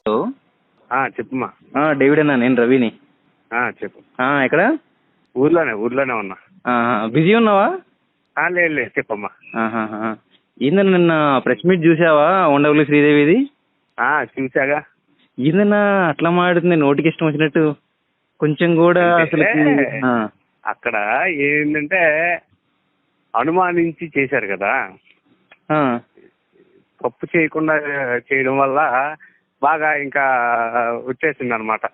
Hello. చెప్పమ్మా. David అన్నా, నేను రవిని. చెప్పు. ఎక్కడ? ఊర్లోనే ఉన్నా. బిజీ ఉన్నావా? లేదు చెప్పమ్మా. ఏందన్నా నిన్న ప్రెస్ మీట్ చూసావా ఉండవల్లి శ్రీదేవిది? చూసాగా. ఏందన్నా అట్లా మాట్లాడుతుంది, నోటికి ఇష్టం వచ్చినట్టు? కొంచెం కూడా అసలు అక్కడ ఏంటంటే అనుమానించి చేశారు కదా, తప్పు చేయకుండా చేయడం వల్ల బాగా ఇంకా వచ్చేసింది అనమాట.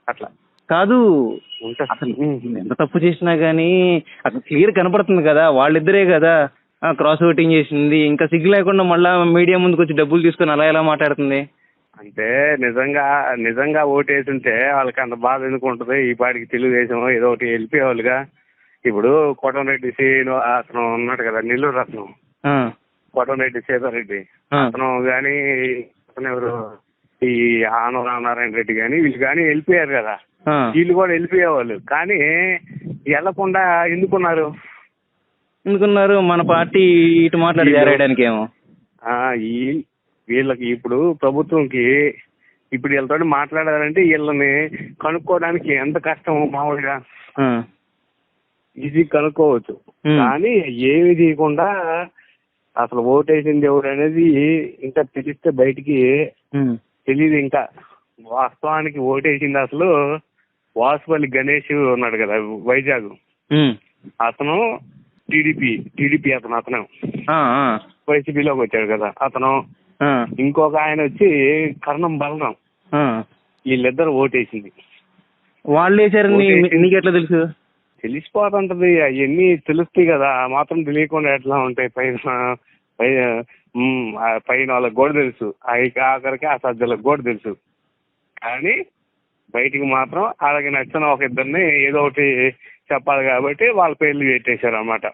అట్లా కాదు, అసలు ఎంత తప్పు చేసినా గానీ అక్కడ క్లియర్ కనపడుతుంది కదా, వాళ్ళిద్దరే కదా క్రాస్ ఓటింగ్ చేసింది. ఇంకా సిగ్గు లేకుండా మళ్ళా మీడియా ముందుకు వచ్చి డబ్బులు తీసుకొని అలా ఎలా మాట్లాడుతుంది? అంటే నిజంగా ఓటేస్తుంటే వాళ్ళకి అంత బాధ ఎందుకు ఉంటుంది? ఈ పాటికి తెలుగుదేశం ఏదో ఒకటి వెళ్ళిపోయేవాళ్ళుగా. ఇప్పుడు కోటంరెడ్డి శ్రీను అతను ఉన్నాడు కదా, నెల్లూరు రత్నం, కోటంరెడ్డి సీతారెడ్డి అతను కానీ, అతను ఎవరు ఈ ఆనవ రామనారాయణ రెడ్డి కానీ, వీళ్ళు కానీ వెళ్ళిపోయారు కదా. వీళ్ళు కూడా వెళ్ళిపోయేవాళ్ళు, కానీ వెళ్లకుండా ఎందుకున్నారు? మన పార్టీ ఇటు మాట్లాడడానికి ఏమో. వీళ్ళకి ఇప్పుడు ప్రభుత్వంకి ఇప్పుడు వీళ్ళతో మాట్లాడాలంటే వీళ్ళని కనుక్కోవడానికి ఎంత కష్టం మామూలుగా. ఇది కనుక్కోవచ్చు, కానీ ఏమి చేయకుండా అసలు ఓటేసింది ఎవరు అనేది ఇంకా తెలిస్తే బయటికి తెలియదు. ఇంకా వాస్తవానికి ఓటేసింది అసలు వాసుపల్లి గణేష్ ఉన్నాడు కదా వైజాగ్, అతను టీడీపీ అతను వైసీపీలోకి వచ్చాడు కదా అతను. ఇంకొక ఆయన వచ్చి కర్ణం బలరాం, వీళ్ళిద్దరు ఓటేసింది. వాళ్ళు వేసారు, నీకు ఎట్లా తెలుసు? తెలిసిపోతుంటది, అవన్నీ తెలుస్తాయి కదా. మాత్రం తెలియకుండా ఎట్లా ఉంటాయి? పైన వాళ్ళకి కూడా తెలుసు, ఆఖరికి ఆ సజ్జలకు కూడా తెలుసు. కానీ బయటికి మాత్రం అలాగే నచ్చిన ఒక ఇద్దరిని ఏదో ఒకటి చెప్పాలి కాబట్టి వాళ్ళ పేర్లు పెట్టేశారు అన్నమాట.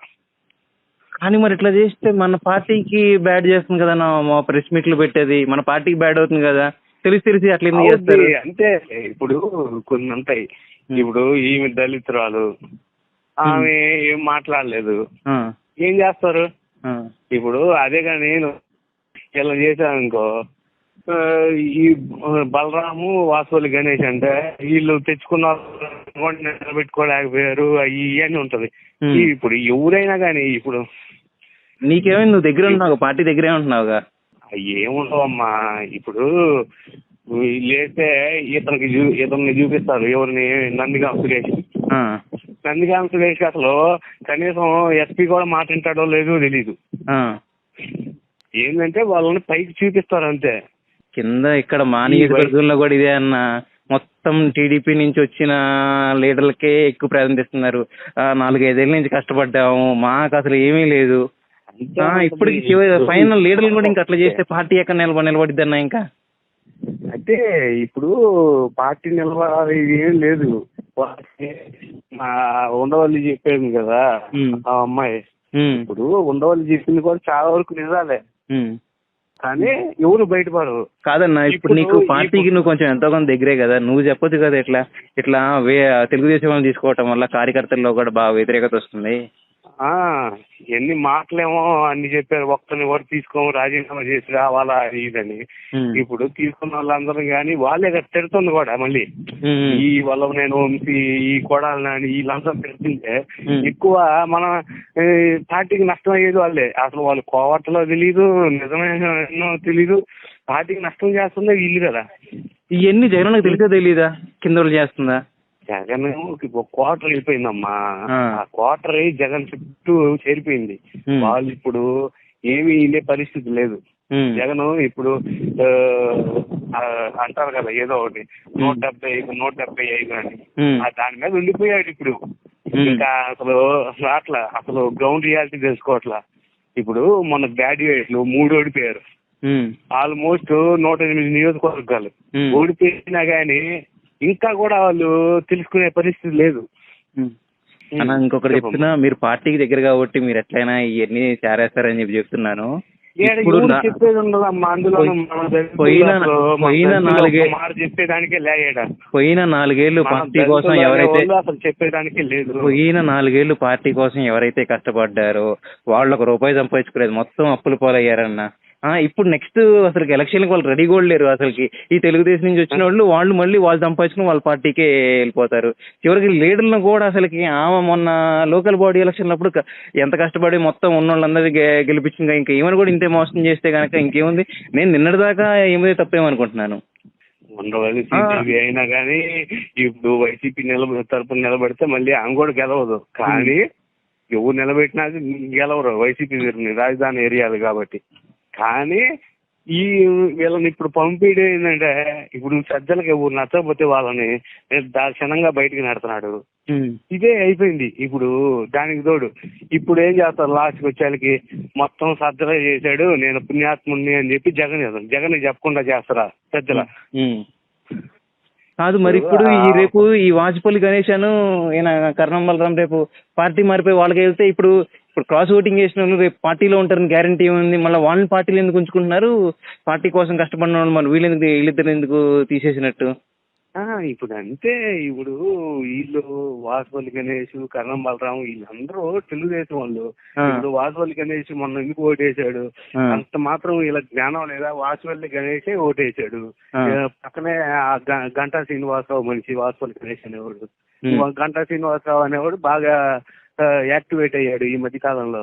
కానీ మరి ఇట్లా చేస్తే మన పార్టీకి బ్యాడ్ చేస్తుంది కదా, మా ప్రెస్ మీట్లు పెట్టేది మన పార్టీకి బ్యాడ్ అవుతుంది కదా. తెలిసి అట్లా ఎందుకు చేస్తారు? అంటే ఇప్పుడు కొన్ని ఉంటాయి. ఇప్పుడు ఈమె దళితురాలు, ఆమె ఏం మాట్లాడలేదు, ఏం చేస్తారు? ఇప్పుడు అదే కానీ నేను ఇలా చేశాను అనుకో, ఈ బలరాము వాసుపల్లి గణేష్ అంటే వీళ్ళు తెచ్చుకున్న నిలబెట్టుకోలేకపోయారు, ఇవన్నీ ఉంటది. ఇప్పుడు ఎవరైనా కానీ ఇప్పుడు నీకేమైంది? నువ్వు దగ్గర ఉంటున్నావు, పార్టీ దగ్గరే ఉంటున్నావుగా. ఏముండవమ్మా, ఇప్పుడు లేస్తే ఇతన్ని చూపిస్తారు. ఎవరిని? నందిగామ సురేష్ అసలు కనీసం ఎస్పీ కూడా మాట్లాడతాడో లేదో తెలీదు. ఏంటంటే వాళ్ళని పైకి చూపిస్తారు అంతే. కింద ఇక్కడ మా నియోజకవర్గంలో కూడా ఇదే అన్న, మొత్తం టీడీపీ నుంచి వచ్చిన లీడర్లకే ఎక్కువ ప్రాధాన్యత ఇస్తున్నారు. 4-5 ఏళ్ళ నుంచి కష్టపడ్డాము, మాకు అసలు ఏమీ లేదు. ఇప్పటికి ఫైనల్ లీడర్లు కూడా ఇంకా అట్లా చేస్తే పార్టీ ఎక్కడ నిలబడిద్ది అన్న? ఇంకా అంటే ఇప్పుడు పార్టీ నిలబడాలి ఏం లేదు. ఉండవల్లి చెప్పేది కదా ఆ అమ్మాయి, ఇప్పుడు ఉండవల్లి చెప్పింది కూడా చాలా వరకు నిజాలే, కానీ ఎవరు బయటపడరు. కాదన్నా, ఇప్పుడు నీకు పార్టీకి నువ్వు కొంచెం ఎంతో కొంత దగ్గరే కదా, నువ్వు చెప్పొచ్చు కదా. ఇట్లా తెలుగుదేశం తీసుకోవటం వల్ల కార్యకర్తల్లో కూడా బాగా వ్యతిరేకత వస్తుంది. ఎన్ని మాటలేమో అన్ని చెప్పారు. ఒక్కరిని కూడా తీసుకోము, రాజీనామా చేసి రావాలా ఇదని. ఇప్పుడు తీసుకున్న వాళ్ళందరూ కానీ వాళ్ళే తిడుతుంది కూడా. మళ్ళీ ఈ వల్ల నేను ఈ కొడాలని వీళ్ళందరూ తిడుతుంటే ఎక్కువ మన పార్టీకి నష్టం అయ్యేది వాళ్ళే. అసలు వాళ్ళు కోవట్లో తెలీదు, నిజమేనో తెలీదు, పార్టీకి నష్టం చేస్తుందే వీళ్ళు కదా. ఇవన్నీ జగన్ తెలిసే తెలీదా? కింద చేస్తుందా? జగన్ ఒక క్వార్టర్ వెళ్ళిపోయిందమ్మా. ఆ క్వార్టర్ జగన్ చుట్టూ చేరిపోయింది. వాళ్ళు ఇప్పుడు ఏమీ ఇల్లే పరిస్థితి లేదు. జగన్ ఇప్పుడు అంటారు కదా ఏదో ఒకటి 175 అని, దాని మీద ఉండిపోయాడు. ఇప్పుడు ఇంకా అసలు గ్రౌండ్ రియాలిటీ తెలుసుకోవట్లా. ఇప్పుడు మన గ్రాడ్యుయేట్లు 3 ఓడిపోయారు. ఆల్మోస్ట్ 108 నియోజకవర్గాలు ఓడిపోయినా గానీ ఇంకా కూడా వాళ్ళు తెలుసుకునే పరిస్థితి లేదు. ఇంకొకటి చెప్తున్నా, మీరు పార్టీకి దగ్గర కాబట్టి మీరు ఎట్లయినా ఇవన్నీ చేరేస్తారని చెప్పి చెప్తున్నాను. పోయిన 4 ఏళ్ళు పార్టీ కోసం ఎవరైతే కష్టపడ్డారో వాళ్ళు 1 రూపాయి సంపాదించుకోలేదు, మొత్తం అప్పుల పాలయ్యారన్న. ఇప్పుడు నెక్స్ట్ అసలు ఎలక్షన్కి వాళ్ళు రెడీ కూడా లేరు అసలుకి. ఈ తెలుగుదేశం నుంచి వచ్చిన వాళ్ళు మళ్ళీ వాళ్ళు సంపాదించుకుని వాళ్ళ పార్టీకే వెళ్ళిపోతారు. చివరికి లీడర్లను కూడా అసలుకి ఆమె మొన్న లోకల్ బాడీ ఎలక్షన్ అప్పుడు ఎంత కష్టపడి మొత్తం ఉన్న వాళ్ళందరినీ గెలిపించింది, ఇంకా ఏమని కూడా ఇంతే మోసం చేస్తే కనుక ఇంకేముంది. నేను నిన్నటిదాకా ఏమైతే తప్పేమనుకుంటున్నాను. ఉండవల్లి శ్రీదేవి అయినా కానీ ఇప్పుడు వైసీపీ తరపున నిలబడితే మళ్ళీ ఆమె కూడా గెలవదు. కానీ ఎవరు నిలబెట్టినా గెలవరు వైసీపీ రాజధాని ఏరియాలు కాబట్టి. కానీ ఈ వీళ్ళని ఇప్పుడు పంపిణీ ఏంటంటే ఇప్పుడు సజ్జలకి ఎవరు నచ్చకపోతే వాళ్ళని క్షణంగా బయటికి నెడుతున్నాడు. ఇదే అయిపోయింది ఇప్పుడు. దానికి తోడు ఇప్పుడు ఏం చేస్తారు, లాస్ట్కి వచ్చేకి మొత్తం సజ్జలే చేశాడు, నేను పుణ్యాత్ముడిని అని చెప్పి జగన్ చెప్పకుండా చేస్తారా సజ్జల? కాదు మరి ఇప్పుడు రేపు ఈ వాజ్పేయి గణేష్ ఈయన కర్ణం బలరాం రేపు పార్టీ మారిపోయి వాళ్ళకి వెళ్తే ఇప్పుడు క్రాస్ ఓటింగ్ చేసిన వాళ్ళు రేపు పార్టీలో ఉంటారని గ్యారంటీ ఉంది. మళ్ళీ వాళ్ళని పార్టీలు ఎందుకు ఉంచుకుంటున్నారు? పార్టీ కోసం కష్టపడిన వాళ్ళు మరి వీళ్ళిద్దరు ఎందుకు తీసేసినట్టు? ఇప్పుడు అంతే. ఇప్పుడు వీళ్ళు వాసుపల్లి గణేష్, కర్ణం బలరాం వీళ్ళందరూ తెలుగుదేశం వాళ్ళు. ఇప్పుడు వాసుపల్లి గణేష్ మొన్న ఎందుకు ఓటేశాడు? అంత మాత్రం వీళ్ళ జ్ఞానం లేదా? వాసుపల్లి గణేషే ఓటేశాడు. పక్కనే గంటా శ్రీనివాసరావు మనిషి వాసుపల్లి గణేష్ అనేవాడు. గంటా శ్రీనివాసరావు అనేవాడు బాగా యాక్టివేట్ అయ్యాడు ఈ మధ్య కాలంలో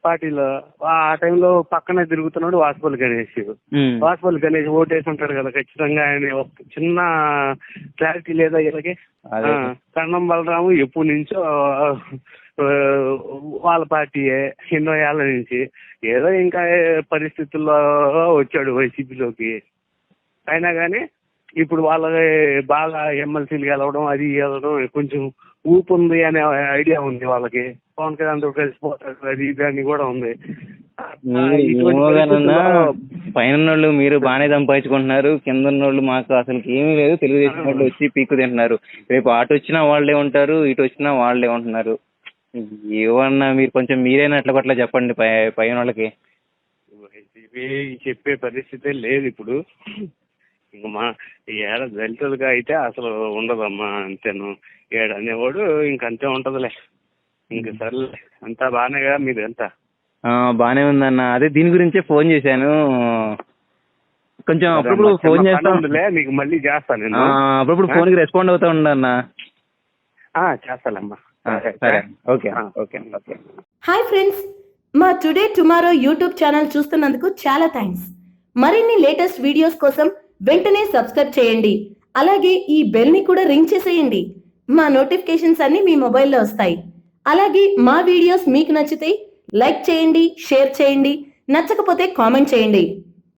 పార్టీలో. ఆ టైంలో పక్కనే తిరుగుతున్నాడు వాసుపల్లి గణేష్. వాసుపల్లి గణేష్ ఓటేసి ఉంటాడు కదా ఖచ్చితంగా. ఆయన ఒక చిన్న క్లారిటీ లేదా వీళ్ళకి? కర్ణం బలరాము ఎప్పటి నుంచో వాళ్ళ పార్టీయే ఎన్నో ఏళ్ళ నుంచి. ఏదో ఇంకా పరిస్థితుల్లో వచ్చాడు వైసీపీలోకి. అయినా కానీ ఇప్పుడు వాళ్ళకి బాగా ఎమ్మెల్సీలు గెలవడం, అది గెలవడం కొంచెం ఊపు ఉంది అనే ఐడియా ఉంది వాళ్ళకి. పవన్ కళ్యాణ్ తో కలిసిపోతాడు అది ఇది అని కూడా ఉంది. పైన వాళ్ళు మీరు బాగానే సంపాదించుకుంటున్నారు, కింద ఉన్నోళ్ళు మాకు అసలు ఏమీ లేదు, తెలుగుదేశం వాళ్ళు వచ్చి పీక్కు తింటున్నారు. రేపు అటు వచ్చినా వాళ్ళే ఉంటారు, ఇటు వచ్చినా వాళ్ళే ఉంటున్నారు. ఏమన్నా మీరు కొంచెం మీరైనా అట్లా పట్ల చెప్పండి పైన వాళ్ళకి. చెప్పే పరిస్థితే లేదు ఇప్పుడు. ఇంక మా ఏడ దళితులుగా అయితే అసలు ఉండదమ్మా. అంతేను ఏడ అనేవాడు ఇంకంతే ఉంటదిలే. ఇంక సర్లే, అంతా బాగానేగా మీది? అంతా బానే ఉందన్న. అదే దీని గురించే ఫోన్ చేశాను. కొంచెం అప్పుడప్పుడు ఫోన్ చేస్తానులే, మీకు మళ్ళీ చేస్తాను నేను. అప్పుడప్పుడు ఫోన్ కి రెస్పాండ్ అవుతా ఉండన్నా. చేస్తానమ్మా. సరే, ఓకే ఓకే. హాయ్ ఫ్రెండ్స్, మా టుడే టుమారో యూట్యూబ్ ఛానల్ చూస్తున్నందుకు చాలా థ్యాంక్స్. మరిన్ని లేటెస్ట్ వీడియోస్ కోసం వెంటనే సబ్స్క్రైబ్ చేయండి. అలాగే ఈ బెల్ ని కూడా రింగ్ చేసేయండి. మా నోటిఫికేషన్స్ అన్ని మీ మొబైల్లో వస్తాయి. అలాగే మా వీడియోస్ మీకు నచ్చితే లైక్ చేయండి, షేర్ చేయండి, నచ్చకపోతే కామెంట్ చేయండి.